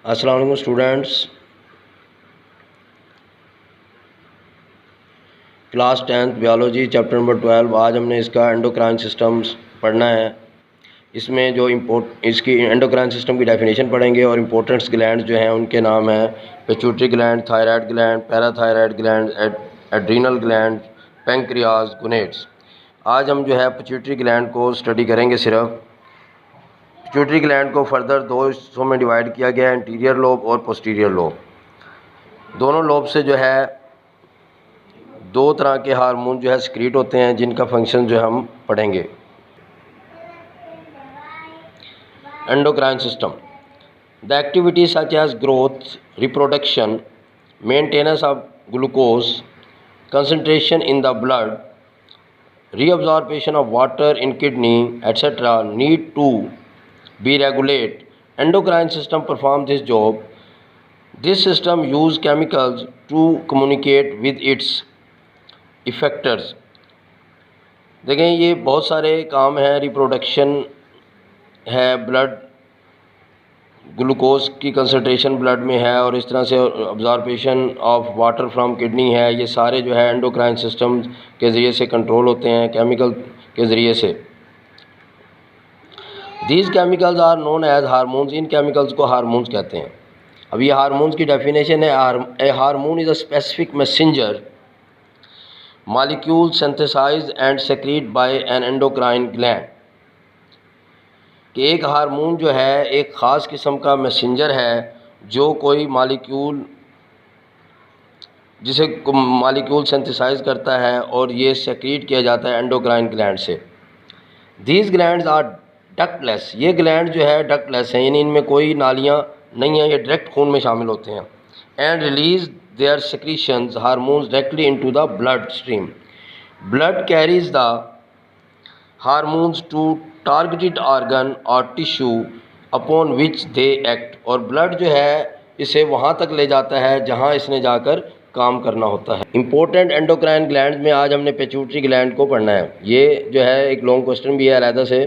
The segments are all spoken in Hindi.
अस्सलाम वालेकुम students. Class 10th biology chapter number 12। आज हमने इसका एंडोक्राइन सिस्टम्स पढ़ना है। इसमें जो इसकी एंडोक्राइन सिस्टम की डेफिनेशन पढ़ेंगे और इम्पोर्टेंट्स ग्लैंड जो हैं उनके नाम हैं pituitary gland, thyroid gland, parathyroid gland, adrenal gland, pancreas, gonads. आज हम जो है पिट्यूटरी ग्लैंड को स्टडी करेंगे। सिर्फ पिट्यूटरी ग्लैंड को फर्दर दो हिस्सों में डिवाइड किया गया है, एंटीरियर लोब और पोस्टीरियर लोब। दोनों लोब से जो है दो तरह के हार्मोन जो है सिक्रीट होते हैं, जिनका फंक्शन जो है हम पढ़ेंगे। Endocrine system, the activities such as growth, reproduction, maintenance of glucose concentration in the blood, reabsorption of water in kidney, etc. need to be regulate. Endocrine system perform this job. This system use chemicals to communicate with its effectors. देखें, ये बहुत सारे काम हैं। रिप्रोडक्शन है, ब्लड ग्लूकोज की कंसंट्रेशन ब्लड में है, और इस तरह से अब्जॉर्बेशन ऑफ वाटर फ्रॉम किडनी है। ये सारे जो है एंडोक्राइन सिस्टम के ज़रिए से कंट्रोल होते हैं, केमिकल के ज़रिए से। These chemicals are known as hormones. इन केमिकल्स को हार्मोन्स कहते हैं। अब ये हार्मोन्स की डेफिनेशन है, a hormone is a specific messenger molecule synthesized and secrete by an endocrine gland. कि एक हार्मोन जो है एक ख़ास किस्म का मैसेंजर है जो कोई मॉलिक्यूल जिसे मॉलिक्यूल सिंथेसाइज करता है और ये सेक्रीट किया जाता है एंडोक्राइन ग्लैंड से। These glands are ductless. ये ग्लैंड जो है डक्टलेस हैं, यानी इनमें कोई नालियाँ नहीं हैं, ये डायरेक्ट खून में शामिल होते हैं। And release their secretions hormones directly into the blood stream. Blood carries the hormones to targeted organ और tissue upon which they act. और ब्लड जो है इसे वहाँ तक ले जाता है जहाँ इसने जाकर काम करना होता है। इंपॉर्टेंट एंडोक्राइन ग्लैंड में आज हमने पिट्यूटरी ग्लैंड को पढ़ना है। ये जो है एक लॉन्ग क्वेश्चन भी है अलहदा से।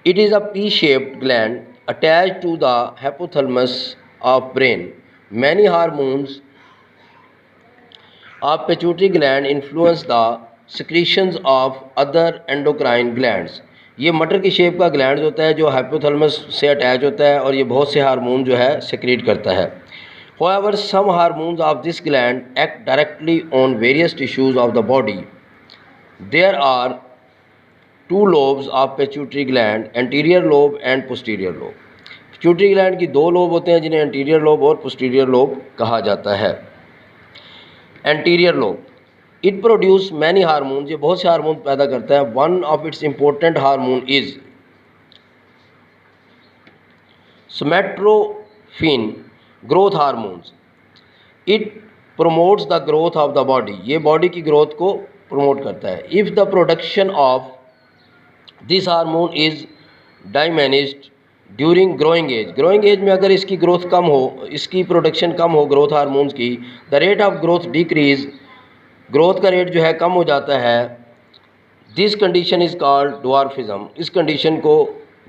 It is a P shaped gland attached to the hypothalamus of brain. Many hormones of pituitary gland influence the secretions of other endocrine glands. ये मटर की शेप का ग्लैंड होता है जो हाइपोथैलेमस से अटैच होता है और ये बहुत से हार्मोन जो है सेक्रेट करता है। However, some hormones of this gland act directly on various tissues of the body. There are two lobes of pituitary gland, anterior lobe and posterior lobe. Pituitary gland की दो लोब होते हैं जिन्हें एंटीरियर लोब और पोस्टीरियर लोब कहा जाता है। Anterior lobe, it produce many hormone. ये बहुत से हार्मोन पैदा करता है। One of its important hormone is somatotrophin growth hormones. It promotes the growth of the body. ये बॉडी की ग्रोथ को प्रमोट करता है। If the production of this hormone is diminished during growing age, growing as में अगर इसकी ग्रोथ कम हो, इसकी प्रोडक्शन कम हो ग्रोथ हार्मोन्स की, the rate of growth decrease, growth का रेट जो है कम हो जाता है। This condition is called dwarfism. इस कंडीशन को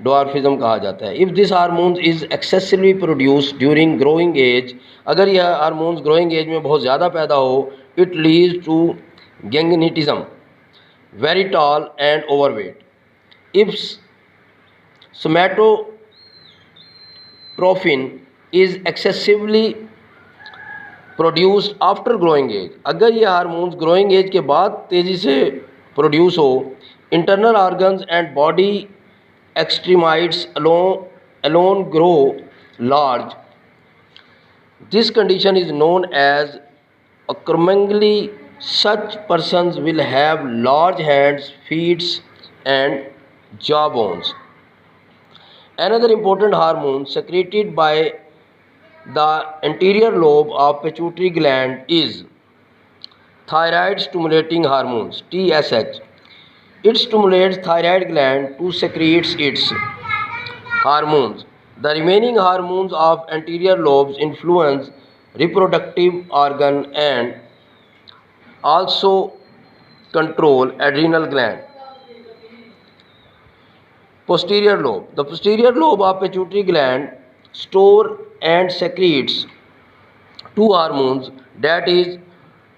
ड्वार्फिज्म कहा जाता है। If this hormones is excessively produce during growing age, अगर यह हार्मोन्स ग्रोइंग एज में बहुत ज़्यादा पैदा हो, it leads to gigantism, very tall and overweight. If somatotrophin is excessively produced after growing age, अगर ये हार्मोन्स ग्रोइंग एज के बाद तेज़ी से प्रोड्यूस हो, internal organs and body extremities alone grow large. This condition is known as accordingly such persons will have large hands, feet and jawbones. Another important hormone secreted by the anterior lobe of pituitary gland is thyroid stimulating hormones, TSH. It stimulates thyroid gland to secrete its hormones. The remaining hormones of anterior lobes influence reproductive organ and also control adrenal gland. Posterior lobe. The posterior lobe of pituitary gland store and secretes two hormones, that is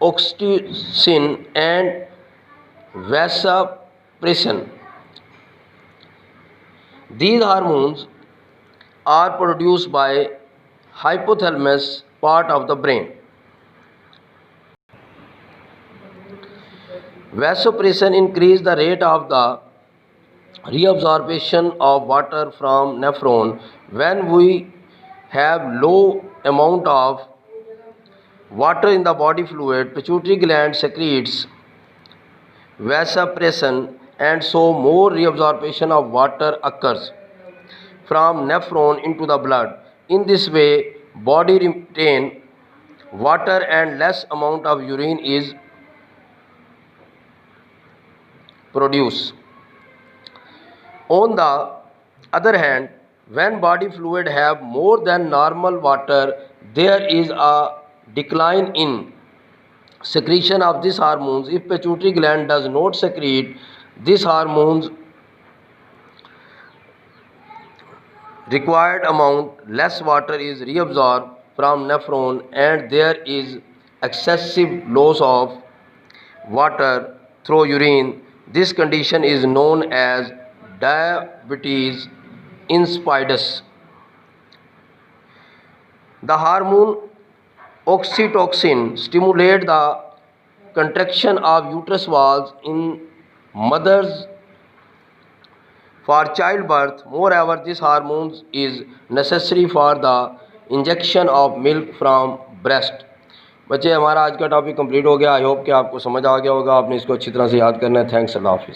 oxytocin and vasopressin. These hormones are produced by hypothalamus part of the brain. Vasopressin increase the rate of the reabsorption of water from nephron. When we have low amount of water in the body fluid, pituitary gland secretes vasopressin, and so more reabsorption of water occurs from nephron into the blood. In this way, body retain water and less amount of urine is produced. On the other hand, when body fluid have more than normal water, there is a decline in secretion of these hormones. If pituitary gland does not secrete these hormones required amount, less water is reabsorbed from nephron and there is excessive loss of water through urine. This condition is known as diabetes insipidus. The hormone oxytocin stimulates the contraction of uterus walls in mothers for childbirth. Moreover, this hormone is necessary for the injection of milk from breast. बच्चे, हमारा आज का टॉपिक कंप्लीट हो गया। आई होप कि आपको समझ आ गया होगा। आपने इसको अच्छी तरह से याद करना है। थैंक्स अल्लाह हाफिज़।